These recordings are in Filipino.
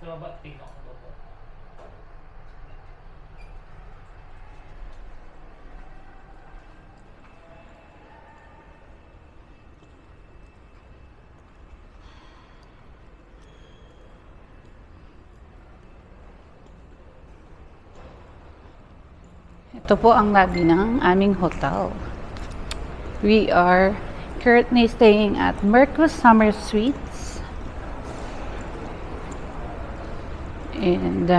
Sa baba, tingnan ko po. Ito po ang lobby ng aming hotel. We are currently staying at Mercus Summer Suites. And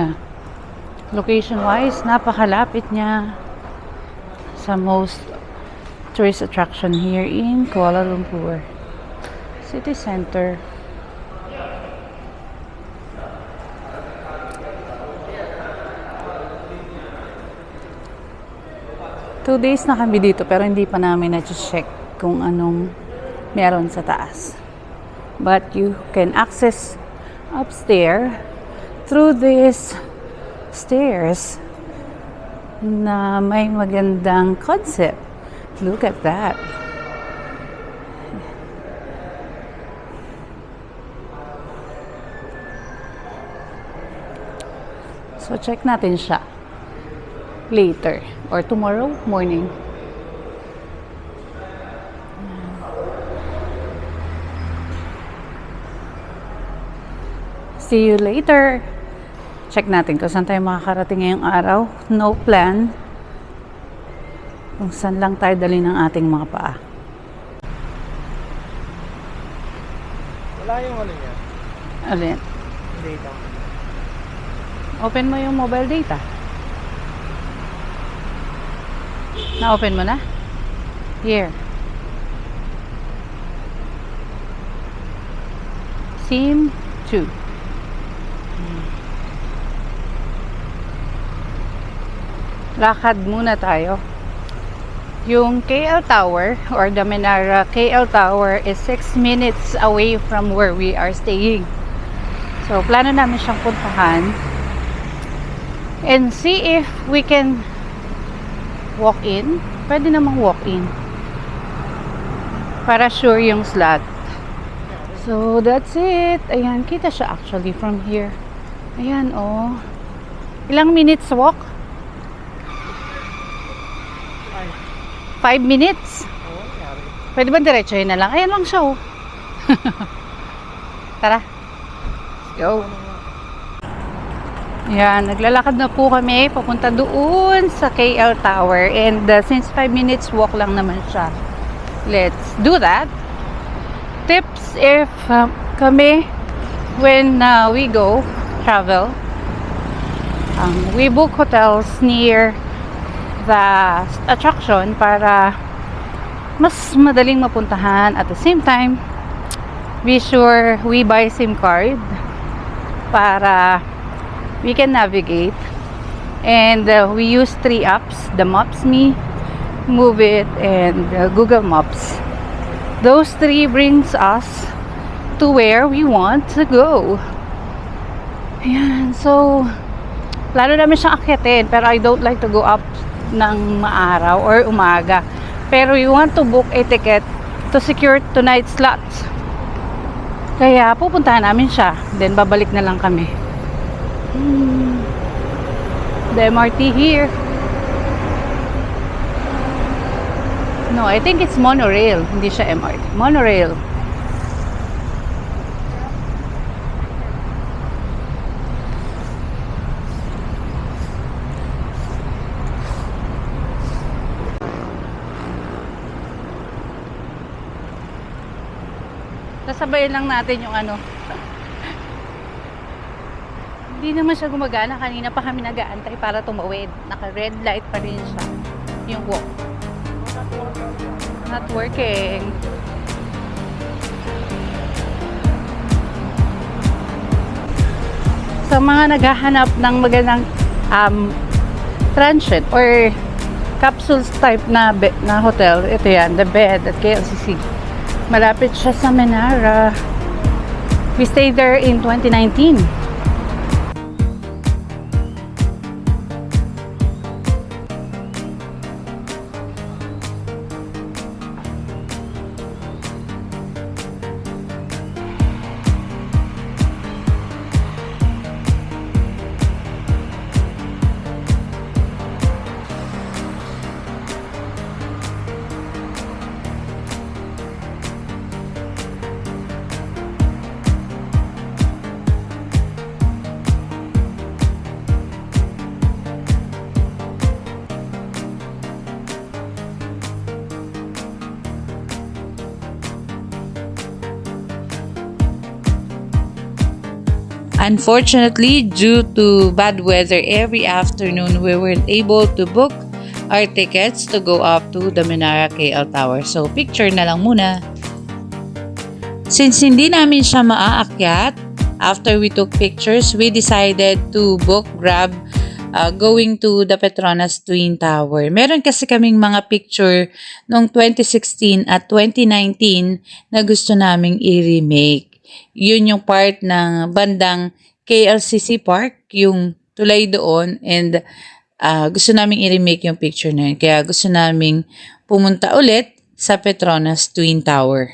location-wise, napakalapit niya sa most tourist attraction here in Kuala Lumpur City Center. Two days na kami dito pero hindi pa namin na-check kung anong meron sa taas. But you can access upstairs through these stairs na may magandang concept. Look at that. So check natin siya later or tomorrow morning. See you later. Check natin kung saan tayo makakarating ngayong araw. No plan. Kung saan lang tayo dali ng ating mga paa. Wala yung ano niya? Alin? Data. Open mo yung mobile data. Na-open mo na? Here. SIM 2. Lakad muna tayo. Yung KL Tower or the Menara KL Tower is 6 minutes away from where we are staying. So, plano namin siyang puntahan and see if we can walk in. Pwede namang walk in para sure yung slot. So that's it. Ayan, kita siya actually from here. Ayan, oh. Ilang minutes walk? 5 minutes. Pwede ba diretsohin na lang? Ayan lang siya, oh. Tara, let's go. Yan, naglalakad na po kami papunta doon sa KL Tower and since 5 minutes walk lang naman siya, let's do that. Tips if kami when we go travel, we book hotels near the attraction para mas madaling mapuntahan. At the same time, be sure we buy SIM card para we can navigate, and we use 3 apps, the Maps.me, Move It, and Google Maps. Those 3 brings us to where we want to go. Ayan, so plano namin siyang akyatin pero I don't like to go up ng maaraw or umaga, pero we want to book a ticket to secure tonight's slots, kaya pupuntahan namin siya, then babalik na lang kami. The MRT here. No, I think it's monorail. Hindi siya MRT. Monorail. Sasabayin lang natin yung ano. Hindi naman siya gumagana. Kanina pa kami nag-aantay para tumawid. Naka-red light pa rin siya. Yung walk. Not working. Sa mga naghahanap ng magandang transient or capsules type na hotel, ito yan, the bed at KLCC. Malapit siya sa Menara. We stayed there in 2019. Unfortunately, due to bad weather every afternoon, we weren't able to book our tickets to go up to the Menara KL Tower. So, picture na lang muna. Since hindi namin siya maaakyat, after we took pictures, we decided to book Grab going to the Petronas Twin Tower. Meron kasi kaming mga picture noong 2016 at 2019 na gusto naming i-remake. Yun yung part ng bandang KLCC Park, yung tulay doon, and gusto naming i-remake yung picture na yun. Kaya gusto naming pumunta ulit sa Petronas Twin Tower.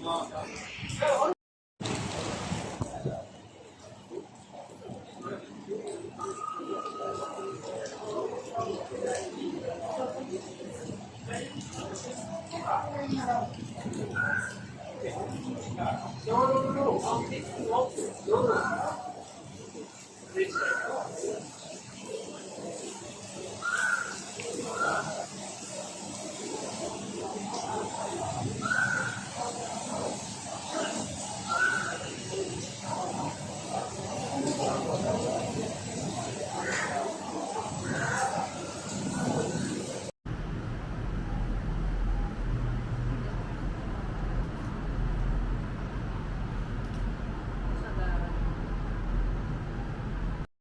No.